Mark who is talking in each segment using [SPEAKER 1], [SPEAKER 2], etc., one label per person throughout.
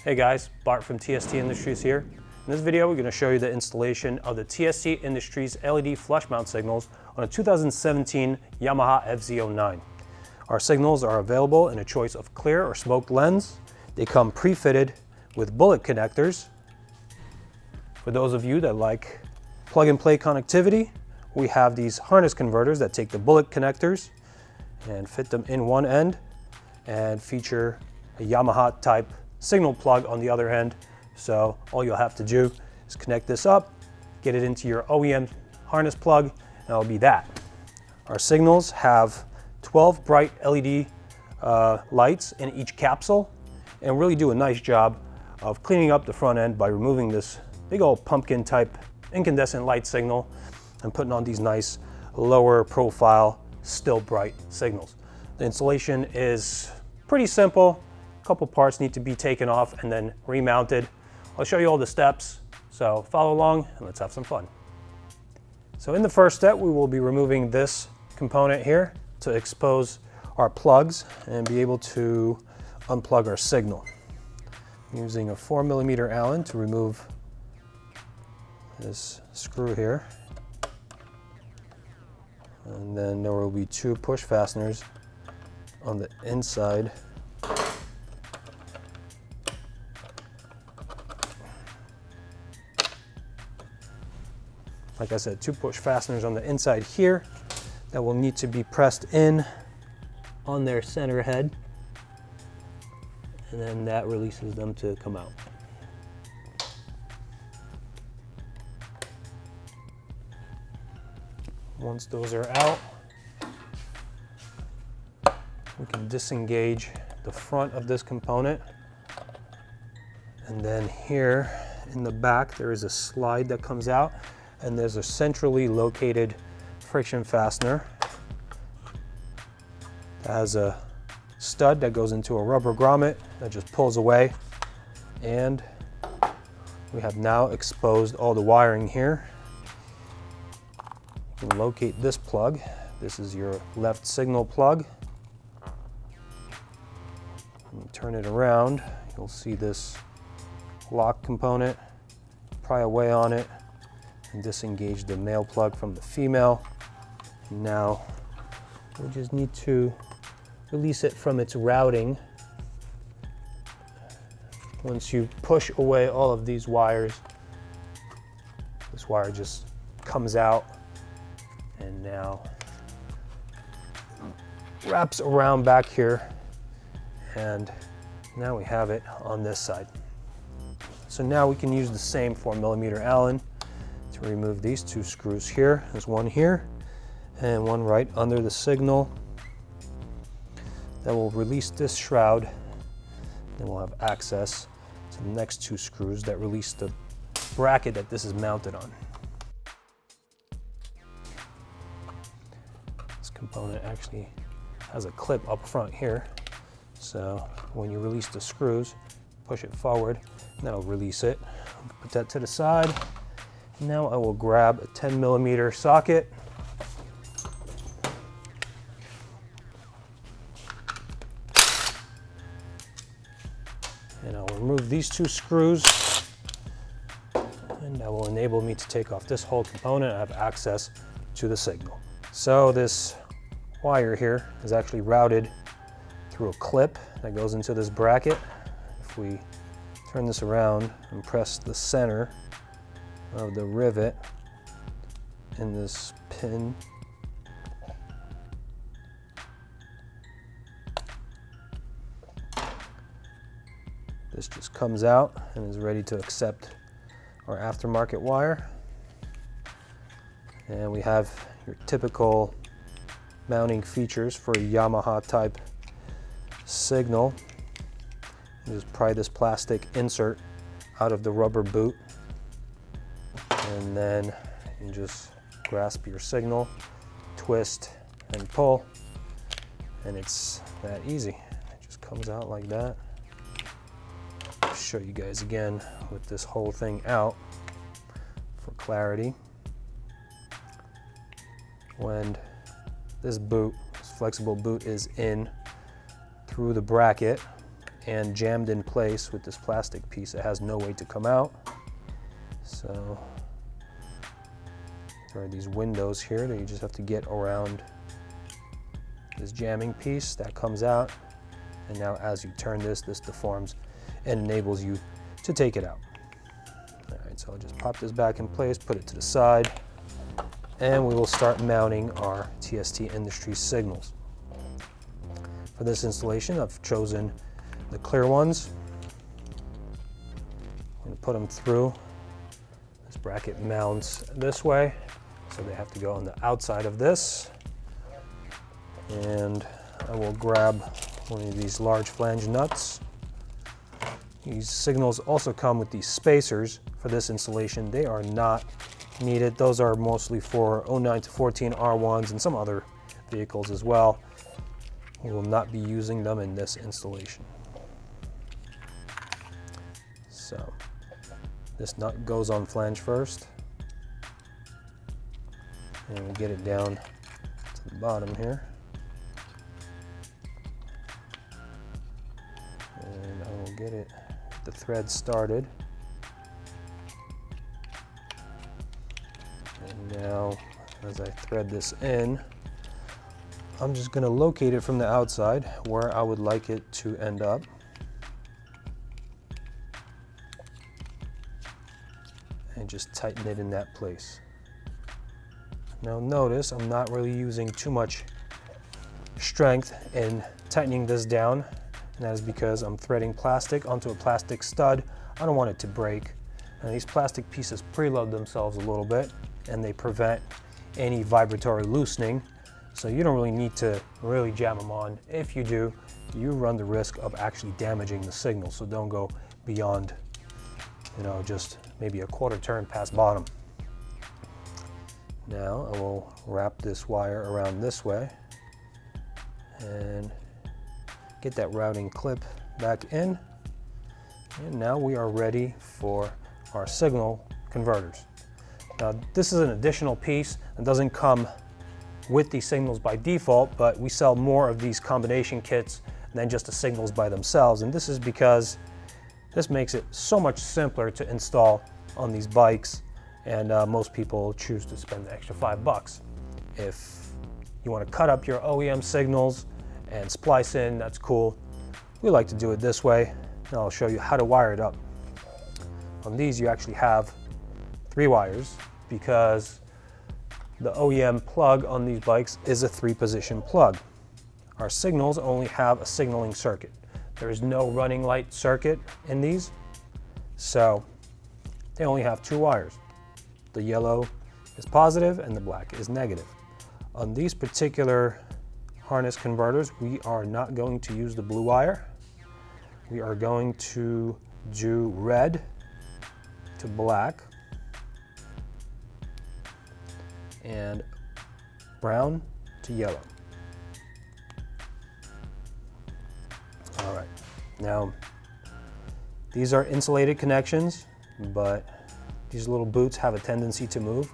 [SPEAKER 1] Hey guys, Bart from TST Industries here. In this video, we're going to show you the installation of the TST Industries LED Flushmount signals on a 2017 Yamaha FZ-09. Our signals are available in a choice of clear or smoked lens. They come pre-fitted with bullet connectors. For those of you that like plug-and-play connectivity, we have these harness converters that take the bullet connectors and fit them in one end and feature a Yamaha type signal plug on the other end. So all you'll have to do is connect this up, get it into your OEM harness plug, and that'll be that. Our signals have 12 bright LED lights in each capsule and really do a nice job of cleaning up the front end by removing this big old pumpkin type incandescent light signal and putting on these nice lower profile, still bright signals. The installation is pretty simple. A couple parts need to be taken off and then remounted. I'll show you all the steps, so follow along and let's have some fun. So in the first step, we will be removing this component here to expose our plugs and be able to unplug our signal. I'm using a 4mm Allen to remove this screw here. And then there will be 2 push fasteners on the inside. Like I said, 2 push fasteners on the inside here that will need to be pressed in on their center head, and then that releases them to come out. Once those are out, we can disengage the front of this component, and then here in the back there is a slide that comes out, and there's a centrally located friction fastener that has a stud that goes into a rubber grommet that just pulls away, and we have now exposed all the wiring here. You can locate this plug. This is your left signal plug. When you turn it around, you'll see this lock component. Pry away on it and disengage the male plug from the female. And now we just need to release it from its routing. Once you push away all of these wires, this wire just comes out and now wraps around back here, and now we have it on this side. So now we can use the same 4mm Allen to remove these 2 screws here. There's one here and one right under the signal. That will release this shroud. Then we'll have access to the next 2 screws that release the bracket that this is mounted on. This component actually has a clip up front here. So when you release the screws, push it forward, and that'll release it. Put that to the side. Now I will grab a 10mm socket. And I'll remove these 2 screws, and that will enable me to take off this whole component and have access to the signal. So this wire here is actually routed through a clip that goes into this bracket. If we turn this around and press the center of the rivet in this pin, this just comes out and is ready to accept our aftermarket wire. And we have your typical mounting features for a Yamaha type signal. You just pry this plastic insert out of the rubber boot, and then you just grasp your signal, twist and pull, and it's that easy. It just comes out like that. I'll show you guys again with this whole thing out for clarity. When this boot, this flexible boot, is in through the bracket, and jammed in place with this plastic piece. It has no way to come out. So there are these windows here that you just have to get around this jamming piece that comes out. And now as you turn this, this deforms and enables you to take it out. All right, so I'll just pop this back in place, put it to the side, and we will start mounting our TST Industries signals. For this installation, I've chosen the clear ones. I'm going to put them through. This bracket mounts this way, so they have to go on the outside of this. And I will grab one of these large flange nuts. These signals also come with these spacers for this installation. They are not needed. Those are mostly for 09 to 14 R1s and some other vehicles as well. We will not be using them in this installation. So this nut goes on flange first, and we'll get it down to the bottom here. And I will get the thread started. And now, as I thread this in, I'm just going to locate it from the outside where I would like it to end up. And just tighten it in that place. Now notice I'm not really using too much strength in tightening this down. And that is because I'm threading plastic onto a plastic stud. I don't want it to break. And these plastic pieces preload themselves a little bit, and they prevent any vibratory loosening. So you don't really need to really jam them on. If you do, you run the risk of actually damaging the signal. So don't go beyond, just maybe a quarter turn past bottom. Now I will wrap this wire around this way and get that routing clip back in. And now we are ready for our signal converters. Now this is an additional piece that doesn't come with these signals by default, but we sell more of these combination kits than just the signals by themselves. And this is because this makes it so much simpler to install on these bikes, and most people choose to spend the extra $5. If you want to cut up your OEM signals and splice in, that's cool. We like to do it this way, and I'll show you how to wire it up. On these you actually have 3 wires because the OEM plug on these bikes is a 3-position plug. Our signals only have a signaling circuit. There is no running light circuit in these, so they only have 2 wires. The yellow is positive and the black is negative. On these particular harness converters, we are not going to use the blue wire. We are going to do red to black and brown to yellow. All right, now these are insulated connections, but these little boots have a tendency to move,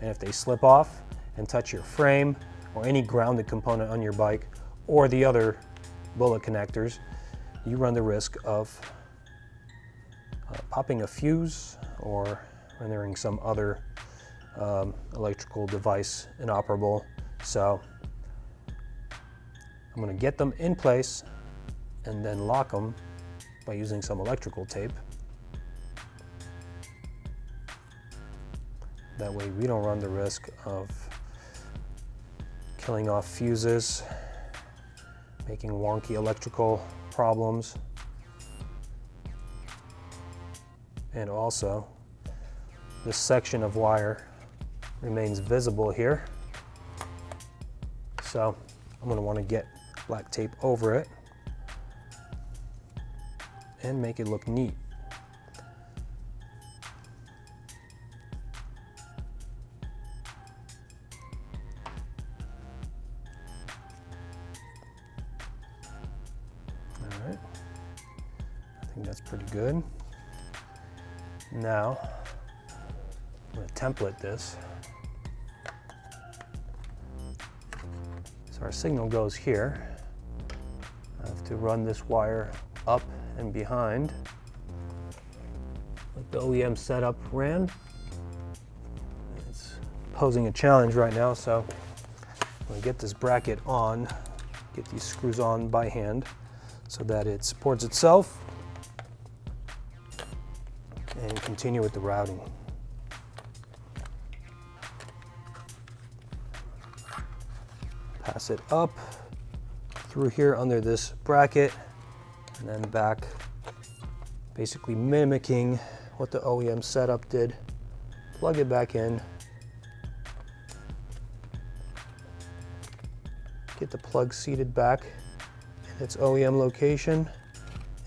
[SPEAKER 1] and if they slip off and touch your frame or any grounded component on your bike or the other bullet connectors, you run the risk of popping a fuse or rendering some other electrical device inoperable. So I'm going to get them in place and then lock them by using some electrical tape. That way we don't run the risk of killing off fuses, making wonky electrical problems, and also this section of wire remains visible here. So I'm going to want to get black tape over it and make it look neat. All right, I think that's pretty good. Now I'm going to template this. So our signal goes here. I have to run this wire up and behind like the OEM setup ran. It's posing a challenge right now, so I'm going to get this bracket on, get these screws on by hand so that it supports itself, and continue with the routing. Pass it up through here under this bracket and then back, basically mimicking what the OEM setup did. Plug it back in, get the plug seated back in its OEM location,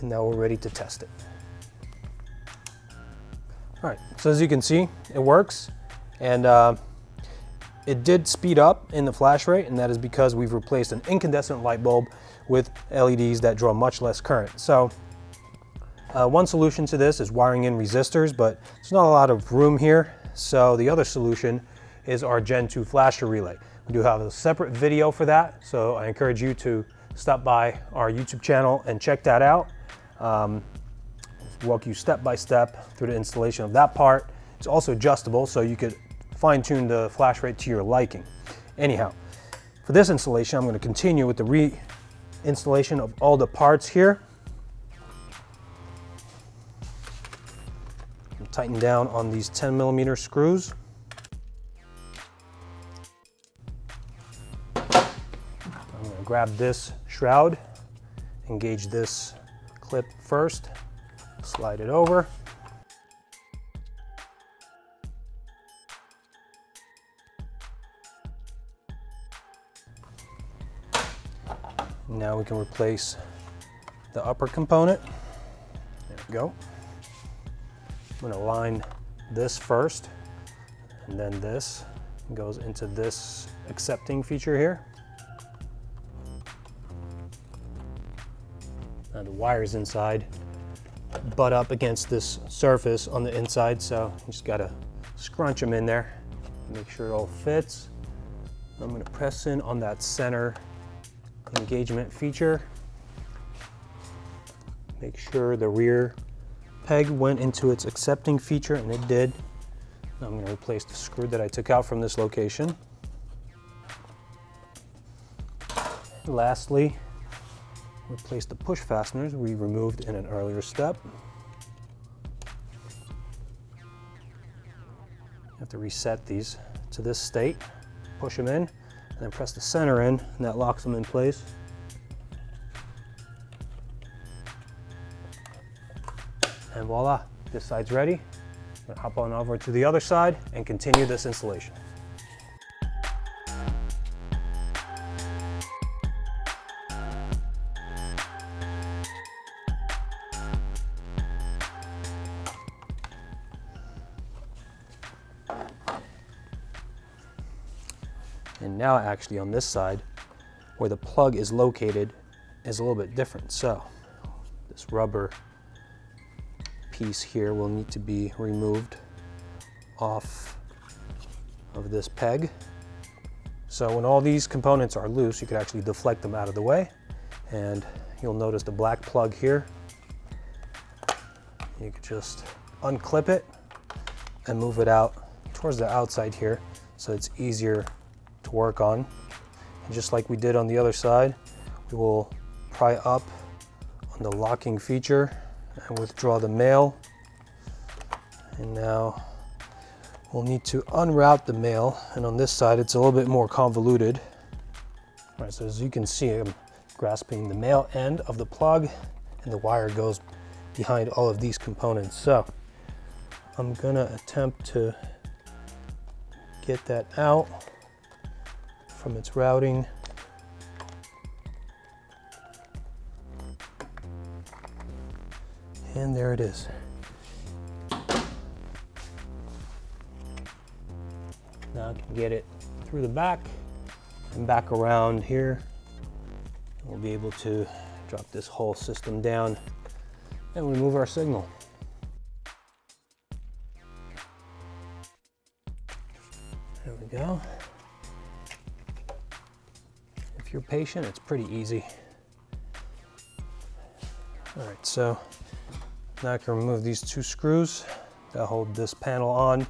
[SPEAKER 1] and now we're ready to test it. All right, so as you can see, it works, and it did speed up in the flash rate, and that is because we've replaced an incandescent light bulb with LEDs that draw much less current. So one solution to this is wiring in resistors, but there's not a lot of room here. So the other solution is our Gen 2 flasher relay. We do have a separate video for that, so I encourage you to stop by our YouTube channel and check that out. Walk you step by step through the installation of that part. It's also adjustable, so you could fine-tune the flash rate to your liking. Anyhow, for this installation, I'm going to continue with the reinstallation of all the parts here. Tighten down on these 10mm screws. I'm going to grab this shroud, engage this clip first, slide it over. Now we can replace the upper component. There we go. I'm going to line this first, and then this goes into this accepting feature here. Now the wires inside butt up against this surface on the inside, so you just got to scrunch them in there, make sure it all fits. I'm going to press in on that center engagement feature. Make sure the rear peg went into its accepting feature, and it did. Now I'm going to replace the screw that I took out from this location. And lastly, replace the push fasteners we removed in an earlier step. You have to reset these to this state, push them in, and then press the center in, and that locks them in place. And voila, this side's ready. I'm gonna hop on over to the other side and continue this installation. And now actually on this side, where the plug is located, is a little bit different. So this rubber piece here will need to be removed off of this peg. So when all these components are loose, you can actually deflect them out of the way, and you'll notice the black plug here. You can just unclip it and move it out towards the outside here, so it's easier to work on. And just like we did on the other side, we will pry up on the locking feature and withdraw the male. And now we'll need to unroute the male, and on this side it's a little bit more convoluted. All right, so as you can see, I'm grasping the male end of the plug, and the wire goes behind all of these components. So I'm gonna attempt to get that out from its routing. And there it is. Now I can get it through the back and back around here. We'll be able to drop this whole system down and remove our signal. There we go. If you're patient, it's pretty easy. All right, so now I can remove these two screws that hold this panel on,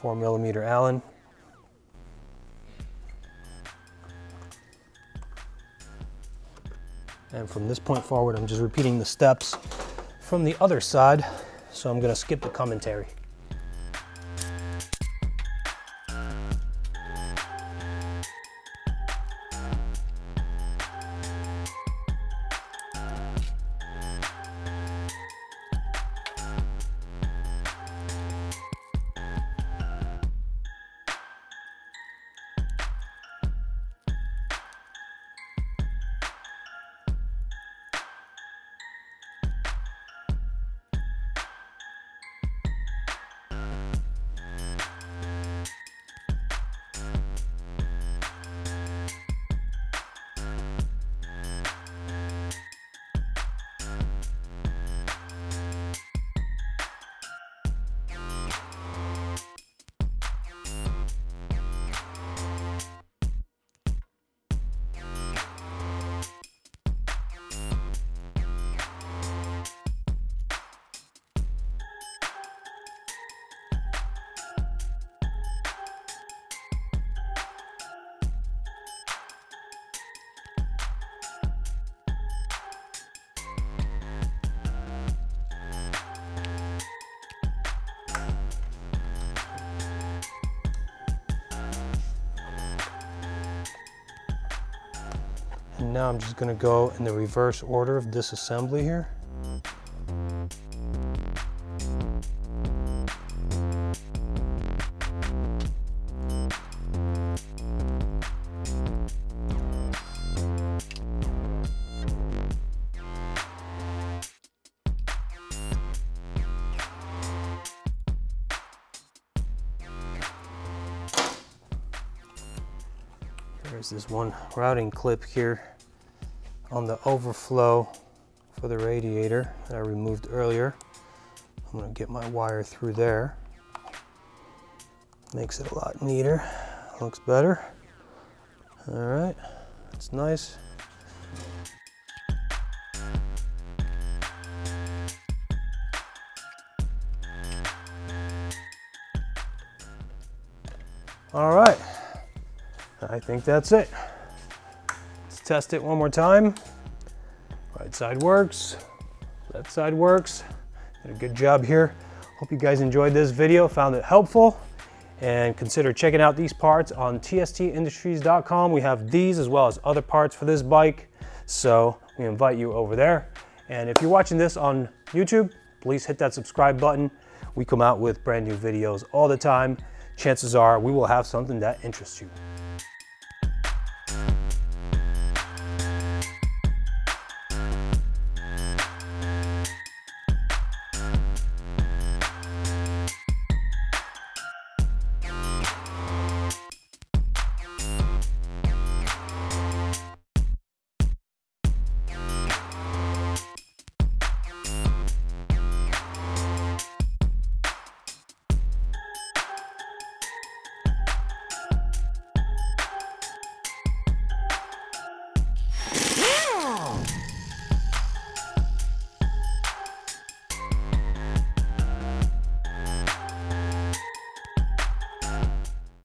[SPEAKER 1] 4mm Allen. And from this point forward, I'm just repeating the steps from the other side, so I'm gonna skip the commentary. And now I'm just going to go in the reverse order of disassembly here. There's this one routing clip here on the overflow for the radiator that I removed earlier. I'm going to get my wire through there. Makes it a lot neater. Looks better. All right, that's nice. All right. I think that's it. Let's test it one more time. Right side works, left side works. Did a good job here. Hope you guys enjoyed this video, found it helpful, and consider checking out these parts on tstindustries.com. We have these as well as other parts for this bike, so we invite you over there. And if you're watching this on YouTube, please hit that subscribe button. We come out with brand new videos all the time. Chances are we will have something that interests you.